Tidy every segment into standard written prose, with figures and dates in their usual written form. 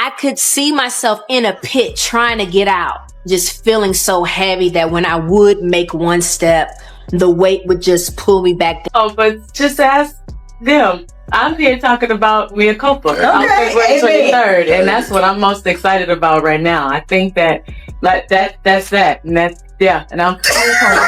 I could see myself in a pit trying to get out, just feeling so heavy that when I would make one step, the weight would just pull me back. Oh, but just ask them. I'm here talking about Mia Copa on February 23rd, and that's what I'm most excited about right now. I think that's that, and that's, yeah, and I'm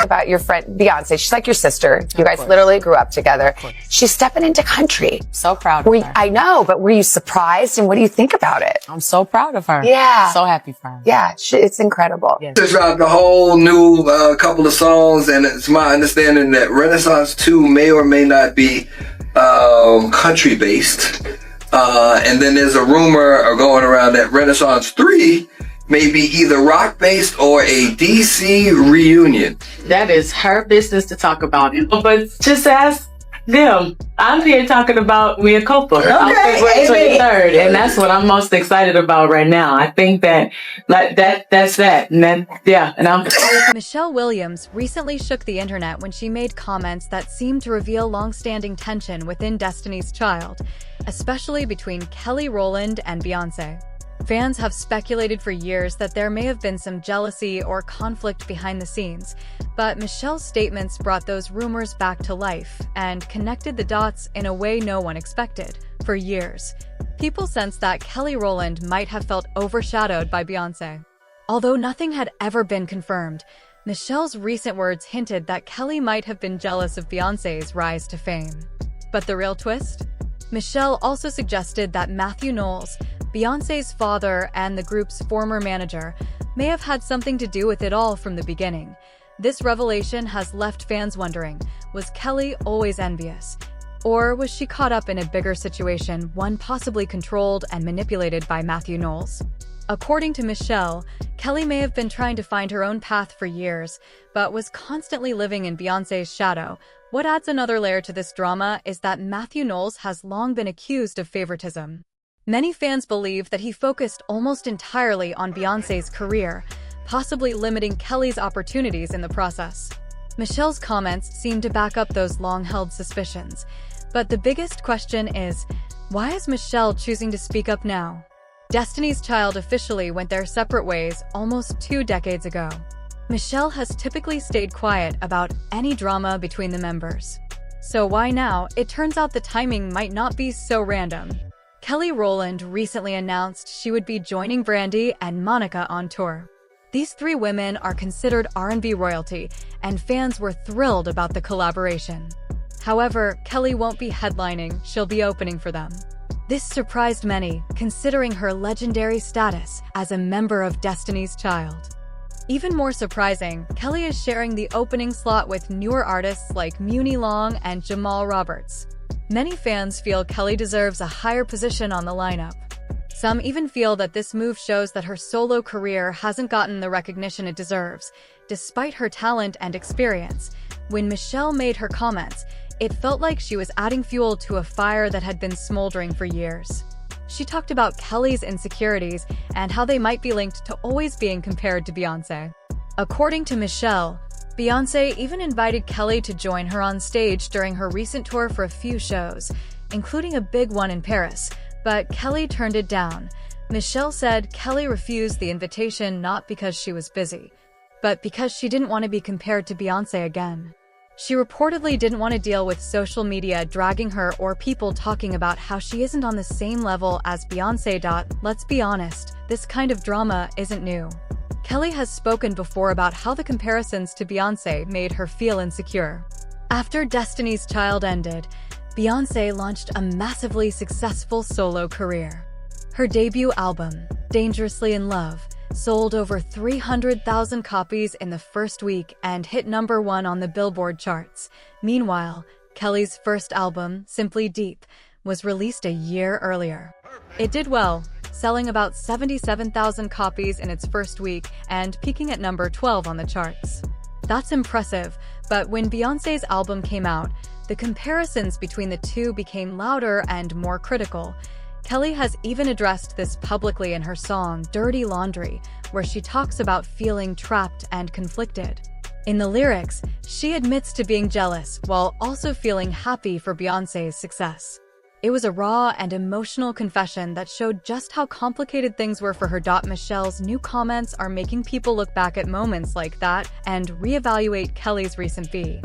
about your friend Beyonce. She's like your sister. You guys literally grew up together. She's stepping into country. So proud of her. I know, but were you surprised? And what do you think about it? I'm so proud of her. Yeah. So happy for her. Yeah, it's incredible. Yes. Just dropped a whole new couple of songs, and it's my understanding that Renaissance 2 may or may not be country based. And then there's a rumor going around that Renaissance 3 may be either rock based or a DC reunion. That is her business to talk about. But just ask them. I'm here talking about Mia Copa on February 23rd, and that's what I'm most excited about right now. I think that's that, and then, yeah, and I'm. Michelle Williams recently shook the internet when she made comments that seemed to reveal long-standing tension within Destiny's Child, especially between Kelly Rowland and Beyoncé. Fans have speculated for years that there may have been some jealousy or conflict behind the scenes, but Michelle's statements brought those rumors back to life and connected the dots in a way no one expected. For years, people sensed that Kelly Rowland might have felt overshadowed by Beyoncé. Although nothing had ever been confirmed, Michelle's recent words hinted that Kelly might have been jealous of Beyoncé's rise to fame. But the real twist? Michelle also suggested that Matthew Knowles, Beyoncé's father and the group's former manager, may have had something to do with it all from the beginning. This revelation has left fans wondering, was Kelly always envious? Or was she caught up in a bigger situation, one possibly controlled and manipulated by Matthew Knowles? According to Michelle, Kelly may have been trying to find her own path for years, but was constantly living in Beyoncé's shadow. What adds another layer to this drama is that Matthew Knowles has long been accused of favoritism. Many fans believe that he focused almost entirely on Beyoncé's career, possibly limiting Kelly's opportunities in the process. Michelle's comments seem to back up those long-held suspicions, but the biggest question is, why is Michelle choosing to speak up now? Destiny's Child officially went their separate ways almost 2 decades ago. Michelle has typically stayed quiet about any drama between the members. So why now? It turns out the timing might not be so random. Kelly Rowland recently announced she would be joining Brandy and Monica on tour. These 3 women are considered R&B royalty, and fans were thrilled about the collaboration. However, Kelly won't be headlining, she'll be opening for them. This surprised many, considering her legendary status as a member of Destiny's Child. Even more surprising, Kelly is sharing the opening slot with newer artists like Muni Long and Jamal Roberts. Many fans feel Kelly deserves a higher position on the lineup. Some even feel that this move shows that her solo career hasn't gotten the recognition it deserves, despite her talent and experience. When Michelle made her comments, it felt like she was adding fuel to a fire that had been smoldering for years. She talked about Kelly's insecurities and how they might be linked to always being compared to Beyoncé. According to Michelle, Beyoncé even invited Kelly to join her on stage during her recent tour for a few shows, including a big one in Paris, but Kelly turned it down. Michelle said Kelly refused the invitation not because she was busy, but because she didn't want to be compared to Beyoncé again. She reportedly didn't want to deal with social media dragging her or people talking about how she isn't on the same level as Beyoncé. Let's be honest, this kind of drama isn't new. Kelly has spoken before about how the comparisons to Beyoncé made her feel insecure. After Destiny's Child ended, Beyoncé launched a massively successful solo career. Her debut album, Dangerously in Love, sold over 300,000 copies in the first week and hit #1 on the Billboard charts. Meanwhile, Kelly's first album, Simply Deep, was released a year earlier. It did well, selling about 77,000 copies in its first week and peaking at number 12 on the charts. That's impressive, but when Beyoncé's album came out, the comparisons between the two became louder and more critical. Kelly has even addressed this publicly in her song Dirty Laundry, where she talks about feeling trapped and conflicted. In the lyrics, she admits to being jealous while also feeling happy for Beyoncé's success. It was a raw and emotional confession that showed just how complicated things were for her. Michelle's new comments are making people look back at moments like that and reevaluate Kelly's recent V.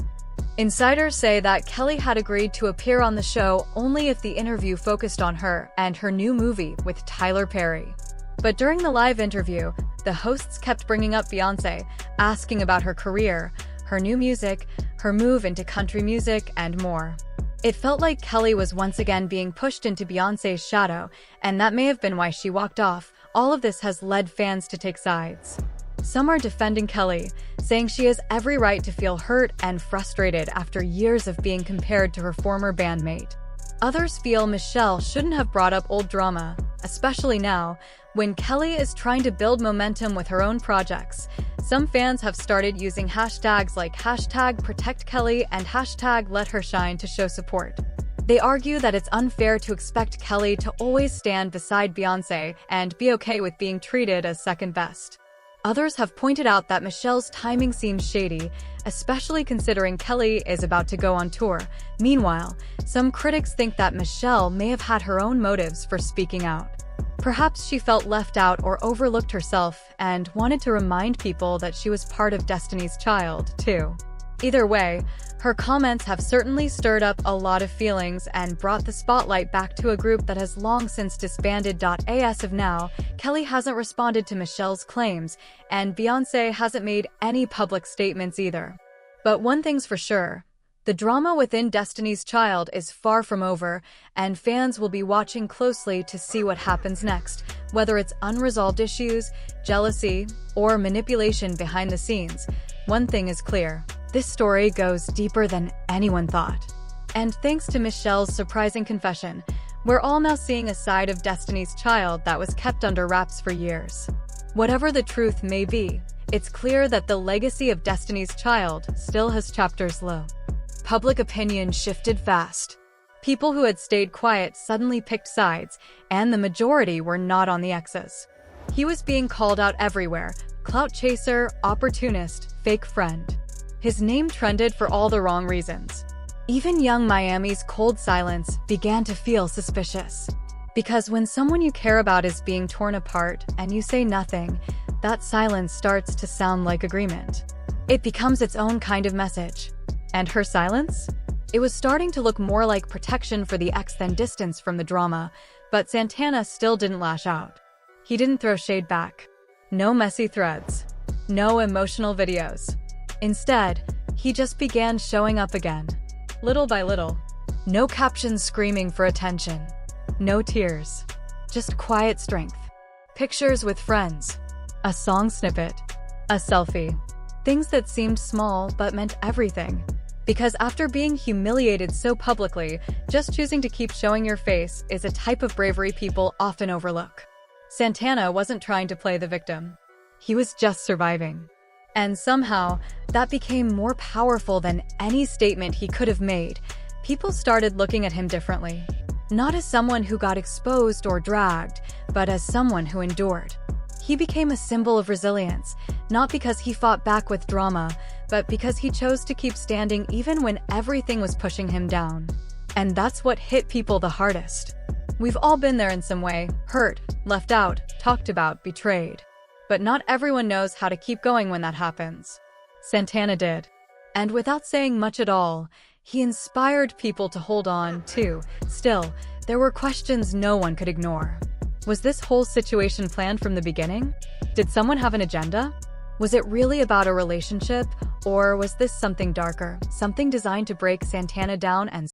Insiders say that Kelly had agreed to appear on the show only if the interview focused on her and her new movie with Tyler Perry. But during the live interview, the hosts kept bringing up Beyonce, asking about her career, her new music, her move into country music, and more. It felt like Kelly was once again being pushed into Beyonce's shadow, and that may have been why she walked off. All of this has led fans to take sides. Some are defending Kelly, saying she has every right to feel hurt and frustrated after years of being compared to her former bandmate. Others feel Michelle shouldn't have brought up old drama, especially now, when Kelly is trying to build momentum with her own projects. Some fans have started using hashtags like #ProtectKelly and #LetHerShine to show support. They argue that it's unfair to expect Kelly to always stand beside Beyonce and be okay with being treated as second best. Others have pointed out that Michelle's timing seems shady, especially considering Kelly is about to go on tour. Meanwhile, some critics think that Michelle may have had her own motives for speaking out. Perhaps she felt left out or overlooked herself and wanted to remind people that she was part of Destiny's Child, too. Either way, her comments have certainly stirred up a lot of feelings and brought the spotlight back to a group that has long since disbanded. As of now, Kelly hasn't responded to Michelle's claims, and Beyonce hasn't made any public statements either. But one thing's for sure, the drama within Destiny's Child is far from over, and fans will be watching closely to see what happens next, whether it's unresolved issues, jealousy, or manipulation behind the scenes. One thing is clear. This story goes deeper than anyone thought. And thanks to Michelle's surprising confession, we're all now seeing a side of Destiny's Child that was kept under wraps for years. Whatever the truth may be, it's clear that the legacy of Destiny's Child still has chapters low. Public opinion shifted fast. People who had stayed quiet suddenly picked sides, and the majority were not on the X's. He was being called out everywhere: clout chaser, opportunist, fake friend. His name trended for all the wrong reasons. Even young Miami's cold silence began to feel suspicious. Because when someone you care about is being torn apart and you say nothing, that silence starts to sound like agreement. It becomes its own kind of message. And her silence? It was starting to look more like protection for the ex than distance from the drama, but Santana still didn't lash out. He didn't throw shade back. No messy threads. No emotional videos. Instead, he just began showing up again, little by little. No captions screaming for attention. No tears. Just quiet strength. Pictures with friends. A song snippet. A selfie. Things that seemed small but meant everything. Because after being humiliated so publicly, just choosing to keep showing your face is a type of bravery people often overlook. Santana wasn't trying to play the victim. He was just surviving. And somehow, that became more powerful than any statement he could have made. People started looking at him differently. Not as someone who got exposed or dragged, but as someone who endured. He became a symbol of resilience, not because he fought back with drama, but because he chose to keep standing even when everything was pushing him down. And that's what hit people the hardest. We've all been there in some way, hurt, left out, talked about, betrayed. But not everyone knows how to keep going when that happens. Santana did. And without saying much at all, he inspired people to hold on, too. Still, there were questions no one could ignore. Was this whole situation planned from the beginning? Did someone have an agenda? Was it really about a relationship? Or was this something darker, something designed to break Santana down and